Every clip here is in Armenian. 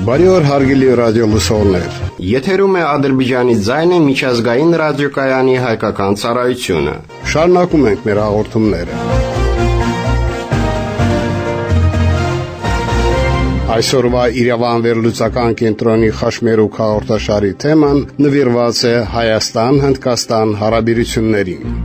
Բարի օր հարգելի ռադիոլսողներ։ Եթերում է Ադրբեջանի ձայնը միջազգային ռադիոկայանի հայկական ծառայությունը։ Շարունակում ենք մեր հաղորդումները։ Այսօրվա Իրավան վերլուծական կենտրոնի Խաշմերուկ հաղորդաշարի թեման նվիրված է Հայաստան-Հնդկաստան հարաբերություններին։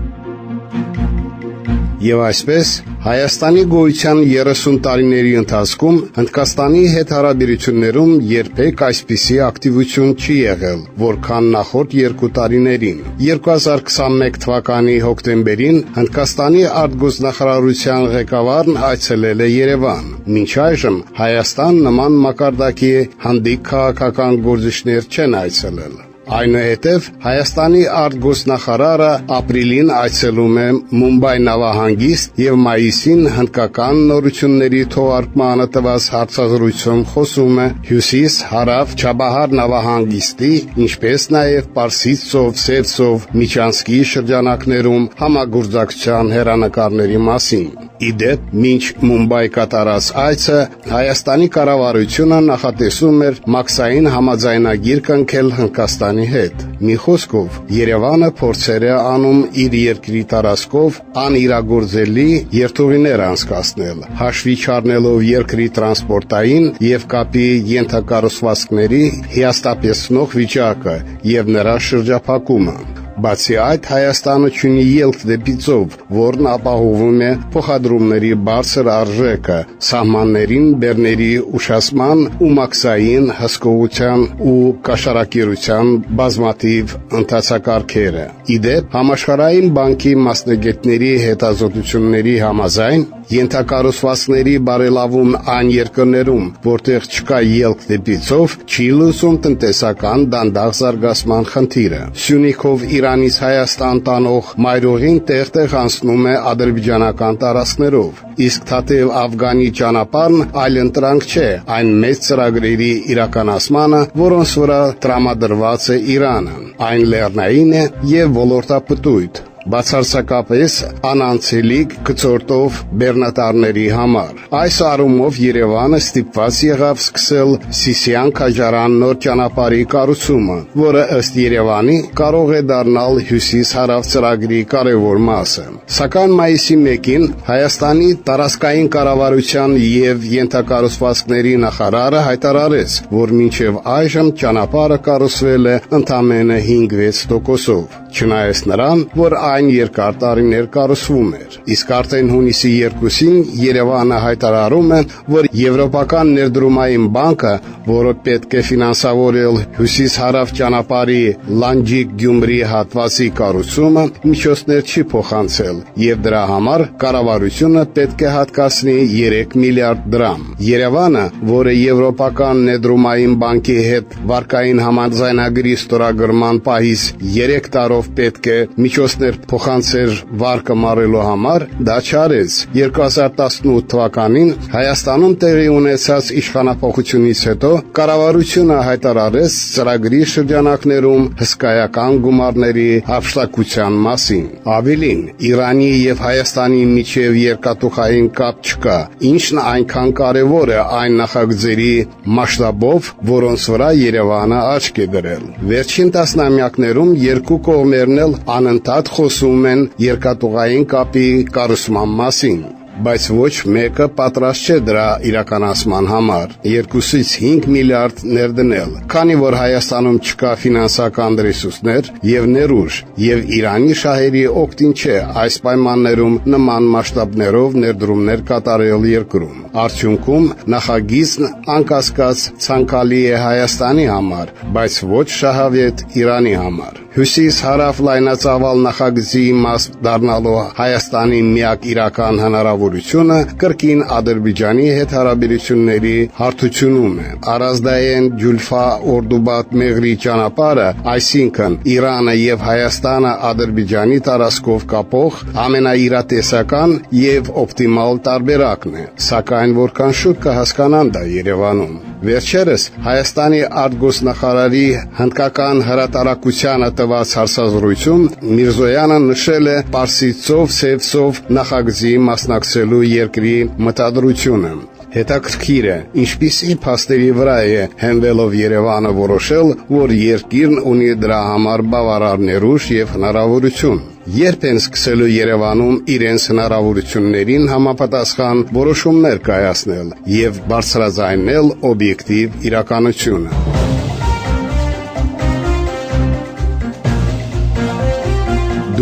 Եվ այսպես, Հայաստանի գոյության 30 տարիների ընթացքում Հնդկաստանի հետ հարաբերություններում երբեք այսպիսի ակտիվություն չի եղել, որքան նախորդ 2 տարիներին։ 2021 թվականի հոկտեմբերին Հնդկաստանի արտգործնախարարության ղեկավարն այցելել է Երևան։ Մինչ այժմ Հայաստան նման մակարդակի հանդիկ քաղաքական գործիչներ չեն այցելել։ Այնուհետև Հայաստանի արտգործնախարարը ապրիլին այցելում է Մումբայ նավահանգիստ եւ մայիսին հնդկական նորությունների թողարկմանը տված հարցազրույցում խոսում է Հյուսիս-Հարավ Չաբահար նավահանգիստի, ինչպես նաեւ Պարսից ծով, Սև ծով, Միչանսկի շրջանակներում համագործակցության հեռանկարների մասին։ Իդեպ, մինչ Մումբայ կատարած այցը Հայաստանի կառավարությունը նախատեսում էր մաքսային համաձայնագիր կնքել Հնդկաստանի հետ։ Մի խոսքով, Երևանը փորձեր է անում իր երկրի տարածքով անիրագործելի երթուղիներ անցկացնել, հաշվի չառնելով երկրի տրանսպորտային եւ կապի ենթակառուցվածքների հիաստապեցնող վիճակը եւ նրա շրջափակումը։ Բացի այդ, Հայաստանը ունի ելք դեպի ծով, որն ապահովում է փոխադրումների բարձր արժեքը, սահմաններին բեռների ուշացման ու մաքսային հսկողության ու կաշառակերության բազմաթիվ ընթացակարգերը։ Իդեպ, Համաշխարհային բանկի մասնագետների հետազոտությունների համաձայն, ենթակառուցվածքների բարելավում այն երկրներում, որտեղ չկա ելք դեպի ծով, չի լուծում տնտեսական դանդաղ զարգացման խնդիրը։ Սյունիքով Իրանից Հայաստան տանող մայրուղին տեղ-տեղ անցնում է ադրբեջանական տարածքներով, իսկ թաթև Աֆղանի ճանապարհն այլընտրանք չէ այն մեծ ծրագրերի իրականացմանը, որոնց վրա տրամադրված է Իրանը։ Այն լեռնային է եւ ոլորտապտույտ, բացարձակապես անանցելիք գծորդով բեռնատարների համար։ Այս առումով Երևանը ստիպված եղավ սկսել Սիսիան-Քաջարան նոր ճանապարհի կառուցումը, որը ըստ Երևանի կարող է դառնալ Հյուսիս-Հարավ ծրագրի կարևոր մասը։ Սակայն մայիսի 1-ին Հայաստանի տարածքային կառավարության եւ ենթակառուցվածքների նախարարը հայտարարեց, որ մինչև այժմ ճանապարհը կառուցվել է ընդամենը 5-6%-ով, չնայած նրան, որ այն երկար տարիներ կառուցվում էր։ Իսկ արդեն հունիսի 2-ին Երևանը հայտարարում է, որ Եվրոպական ներդրումային բանկը, որը պետք է ֆինանսավորել Հյուսիս-Հարավ ճանապարհի Լանջիկ-Գյումրի հատվածի կառուցումը, միջոցներ չի փոխանցել, եւ դրա համար կառավարությունը պետք է հատկացնի 3 միլիարդ դրամ։ Երևանը, որը Եվրոպական ներդրումային բանկի հետ վարկային համաձայնագրի ստորագրման պահից 3 տարով պետք է միջոցներ փոխանցեր վարկը մարելու համար, դա չարեց։ 2018 թվականին Հայաստանում տեղի ունեցած իշխանափոխությունից հետո կառավարությունը հայտարարեց ծրագրի շրջանակներում հսկայական գումարների հափշտակության մասին։ Ավելին, Իրանի եւ Հայաստանի միջև երկաթուղային կապ չկա, ինչն այնքան կարեւոր է այն նախագծերի մասշտաբով, որոնց վրա Երևանը աչք է դրել։ Վերջին տասնամյակներում երկու կողմերն էլ անընդհատ խոսում են երկաթուղային կապի կառուցման մասին, բայց ոչ մեկը պատրաստ չէ դրա իրականացման համար 2-ից 5 միլիարդ ներդնել, քանի որ Հայաստանում չկա ֆինանսական ռեսուրսներ եւ ներուժ, եւ Իրանի շահերի օգտին չէ այս պայմաններում նման մասշտաբներով ներդրումներ կատարել երկրում։ Արդյունքում նախագիծն անկասկած ցանկալի է Հայաստանի համար, բայց ոչ շահավետ Իրանի համար։ Հյուսիս-Հարավ լայնածավալ նախագծի մաս դառնալու Հայաստանի միակ իրական հնարավորությունը կրկին Ադրբեջանի հետ հարաբերությունների հարթությունում է։ Արազդայեն Ջուլֆա-Օրդուբադ Մեղրի ճանապարհը, այսինքն Իրանը եւ Հայաստանը Ադրբեջանի տարածքով կապող ամենաիրատեսական եւ օպտիմալ տարբերակն է, սակայն որքան շուտ կհասկանան դա Երևանում։ Վերջերս Հայաստանի արտգործնախարարի հնդկական հրատարակությանը տված հարցազրույցում Միրզոյանը նշել է Պարսից ծով, Սև ծով նախագծի մասնակցելու երկրի մտադրությունը։ Հետաքրքիր է, ինչպիսի փաստերի վրա է հենվելով Երևանը որոշել, որ երկիրն ունի դրա համար բավարար ներուժ եւ հնարավորություն։ Երբ են սկսելու Երևանում իրենց հնարավորություններին համապատասխան որոշումներ կայացնել եւ բարձրաձայնել օբյեկտիվ իրականությունը։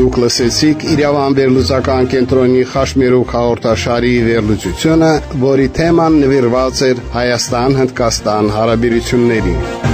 Դուք լսեցիք Իրավան վերլուծական կենտրոնի Խաշմերուկ հաղորդաշարի վերլուծությունը, որի թեման նվիրված էր Հայաստան-Հնդկաստան հարաբերություններին։